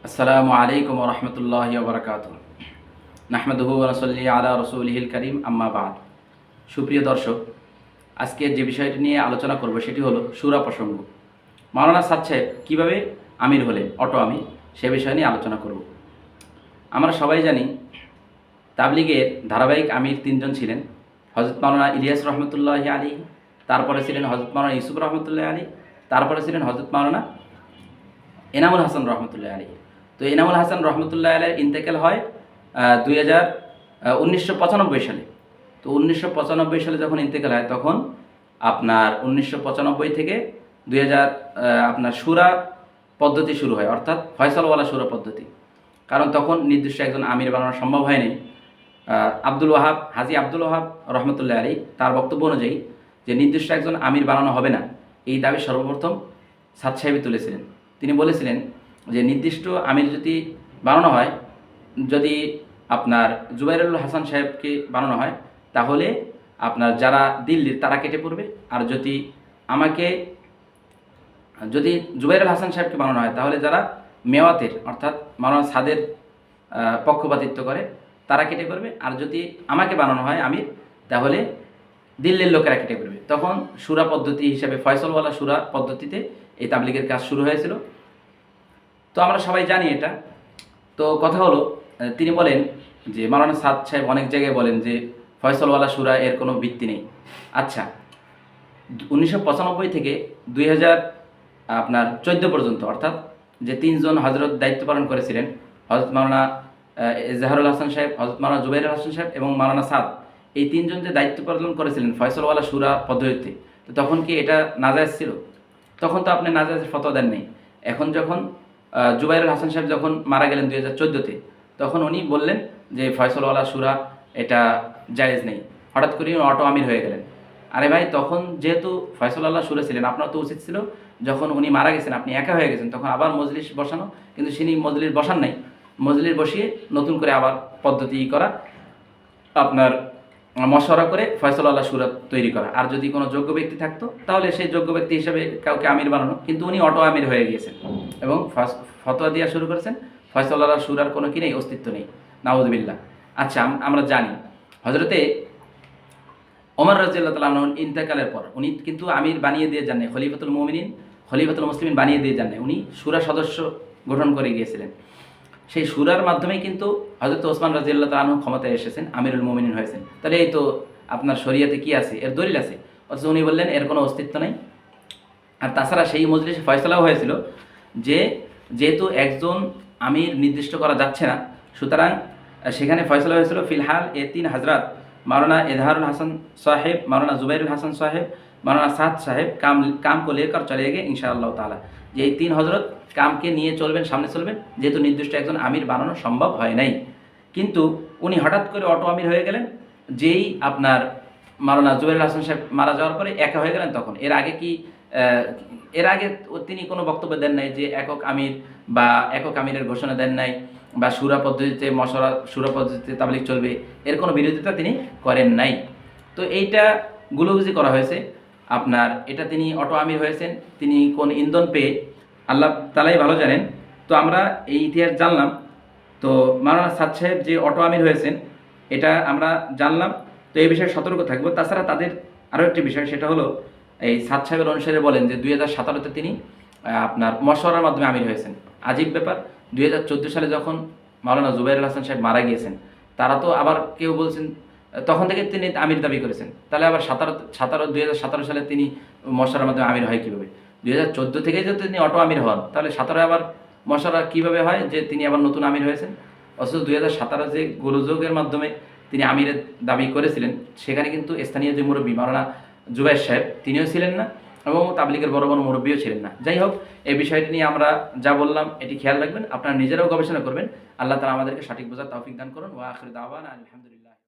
আসসালামু আলাইকুম ওয়া রাহমাতুল্লাহি ওয়া বারাকাতুহু। নাহমাদুহু ওয়া নুসাল্লি আলা রাসূলিহিল কারীম, আম্মা বা'দ। সুপ্রিয় দর্শক, আজকে যে বিষয়টি নিয়ে আলোচনা করব সেটি হলো সূরা প্রসঙ্গ। মাওলানা সাদ সাহেব কীভাবে আমির হলেন, অটো আমির, সে বিষয় নিয়ে আলোচনা করব। আমরা সবাই জানি তাবলিগের ধারাবাহিক আমির তিনজন ছিলেন। হযরত মাওলানা ইলিয়াস রহমতুল্লাহি আলাইহি, তারপরে ছিলেন হযরত মাওলানা ইউসুফ রহমতুল্লাহি আলাইহি, তারপরে ছিলেন হযরত মাওলানা এনামুল হাসান রহমতুল্লাহি আলাইহি। তো এনামুল হাসান রহমতুল্লাহি আলাইহির ইন্তেকাল হয় 1995 সালে। তো 1995 সালে যখন ইন্তেকাল হয় তখন আপনার 1995 থেকে 2000 আপনার শুরা পদ্ধতি শুরু হয়, অর্থাৎ ফয়সালওয়ালা শুরা পদ্ধতি। কারণ তখন নির্দিষ্ট একজন আমির বানানো সম্ভব হয়নি। হাজী আব্দুল ওয়াহাব রহমতুল্লাহ আলাইহি তার বক্তব্য অনুযায়ী যে নির্দিষ্ট একজন আমির বানানো হবে না, এই দাবি সর্বপ্রথম সাদ সাহেবই তুলেছিলেন। তিনি বলেছিলেন যে নির্দিষ্ট আমির যদি বানানো হয়, যদি আপনার জুবাইরুল হাসান সাহেবকে বানানো হয় তাহলে আপনার যারা দিল্লির তারা কেটে পড়বে, আর যদি জুবাইরুল হাসান সাহেবকে বানানো হয় তাহলে যারা মেওয়াতের অর্থাৎ মাওলানা সাদের পক্ষপাতিত্ব করে তারা কেটে পড়বে, আর যদি আমাকে বানানো হয় আমির তাহলে দিল্লির লোকেরা কেটে পড়বে। তখন শুরা পদ্ধতি হিসাবে ফয়সলওয়ালা শুরা পদ্ধতিতে এই তাবলিগের কাজ শুরু হয়েছিল। তো আমরা সবাই জানি এটা। তো কথা হলো, তিনি বলেন যে মাওলানা সাদ সাহেব অনেক জায়গায় বলেন যে ফয়সলওয়ালা শুরা এর কোনো ভিত্তি নেই। আচ্ছা, 1995 থেকে 2014 পর্যন্ত, অর্থাৎ যে তিনজন হজরত দায়িত্ব পালন করেছিলেন, হজরত মাওলানা এজাহারুল হাসান সাহেব, হজরত মাওলানা জুবাইরুল হাসান সাহেব এবং মাওলানা সাদ, এই তিনজন যে দায়িত্ব পালন করেছিলেন ফয়সলওয়ালা শুরা পদ্ধতিতে, তো তখন কি এটা নাজায়েজ ছিল? তখন তো আপনি নাজায়েজের ফতোয়া দেন নাই। এখন যখন জুবাইরুল হাসান সাহেব যখন মারা গেলেন 2014-তে, তখন উনি বললেন যে ফয়সলওয়ালা শুরা এটা জায়েজ নেই, হঠাৎ করে অটো আমির হয়ে গেলেন। আরে ভাই, তখন যেহেতু ফয়সলওয়ালা শুরা ছিলেন, আপনার তো উচিত ছিল যখন উনি মারা গেছেন, আপনি একা হয়ে গেছেন, তখন আবার মজলিস বসানো, কিন্তু তিনি মজলিস বসান নাই। মজলিস বসিয়ে নতুন করে আবার পদ্ধতি করা, আপনার মশওয়ারা করে ফয়সলওয়ালা শুরা তৈরি করা। আর যদি কোনো যোগ্য ব্যক্তি থাকতো তাহলে সেই যোগ্য ব্যক্তি হিসেবে কাউকে আমির বানানো, কিন্তু উনি অটো আমির হয়ে গিয়েছেন এবং ফতোয়া দেওয়া শুরু করেছেন ফয়সলওয়ালা শুরার কোনো কি নেই, অস্তিত্ব নেই। নাউযুবিল্লাহ। আচ্ছা, আমরা জানি হজরতে ওমর রাদিয়াল্লাহু তাআলা আনহু ইন্তেকালের পর উনি কিন্তু আমির বানিয়ে দিয়ে যান নাই, খলিফাতুল মুমিনিন, খলিফাতুল মুসলিমিন বানিয়ে দিয়ে যান নাই, উনি শুরা সদস্য গঠন করে গিয়েছিলেন। সেই শুরার মাধ্যমেই কিন্তু হযরত ওসমান রাদিয়াল্লাহু তাআলা আনহু ক্ষমতায় এসেছেন, আমিরুল মুমিনিন হয়েছেন। তাহলে এই তো আপনার শরীয়তে কি আছে, এর দলিল আছে। অথচ উনি বললেন এর কোনো অস্তিত্ব নেই। আর তাছাড়া সেই মজলিসে ফয়সালাও হয়েছিল যে যেহেতু একজন আমির নির্দিষ্ট করা যাচ্ছে না, সুতরাং সেখানে ফয়সালা হয়েছিল ফিলহাল এ তিন হাজরাত মাওলানা এজাহারুল হাসান সাহেব, মাওলানা জুবাইরুল হাসান সাহেব, মাওলানা সাদ সাহেব কাম को लेकर चलेंगे इंशाअल्लाह ताला। যে এই তিন হজরত কামকে নিয়ে চলবেন, সামনে চলবেন, যেহেতু নির্দিষ্ট একজন আমির বানানো সম্ভব হয় নাই। কিন্তু উনি হঠাৎ করে অটো আমির হয়ে গেলেন, যেই আপনার মাওলানা জুবাইরুল হাসান সাহেব মারা যাওয়ার পরে একা হয়ে গেলেন। তখন এর আগে তিনি কোনো বক্তব্য দেন নাই যে একক আমির বা একক আমিরের ঘোষণা দেন নাই, বা শুরা পদ্ধতিতে শুরা পদ্ধতিতে তাবলিগ চলবে, এর কোনো বিরোধিতা তিনি করেন নাই। তো এইটা গুলোগুজি করা হয়েছে আপনার, এটা তিনি অটো আমির হয়েছেন, তিনি কোন ইন্ধন পেয়ে আল্লাহ তাআলাই ভালো জানেন। তো আমরা এই ইতিহাস জানলাম। তো মাওলানা সাদ সাহেব যে অটো আমির হয়েছেন এটা আমরা জানলাম। তো এই বিষয়ে সতর্ক থাকবো। তাছাড়া তাদের আরও একটি বিষয়, সেটা হলো এই সাদ সাহেবের অনুসারে বলেন যে 2017-তে তিনি আপনার মশওয়ারার মাধ্যমে আমির হয়েছেন। আজীব ব্যাপার, 2014 সালে যখন মাওলানা জুবাইরুল হাসান সাহেব মারা গিয়েছেন, তারা তো আবার কেউ বলছেন তখন থেকে তিনি আমির দাবি করেছেন, তাহলে আবার 2017 সালে তিনি মশওয়ারার মাধ্যমে আমির হয় কীভাবে? 2014 থেকে যদি তিনি অটো আমির হন, তাহলে 17 আবার মশওয়ারা কীভাবে হয় যে তিনি আবার নতুন আমির হয়েছেন? অথচ 2017 যে গোলযোগের মাধ্যমে তিনি আমিরের দাবি করেছিলেন, সেখানে কিন্তু স্থানীয় যে মুরব্বী মাওলানা জুবাইর সাহেব তিনিও ছিলেন না, এবং তাবলিগের বড় বড় মুরব্বীও ছিলেন না। যাই হোক, এই বিষয়টি নিয়ে আমরা যা বললাম এটি খেয়াল রাখবেন, আপনারা নিজেরাও গবেষণা করবেন। আল্লাহ তাআলা আমাদেরকে সঠিক বোঝার তৌফিক দান করুন। ওয়া আখিরু দাওয়ানা আলহামদুলিল্লাহ।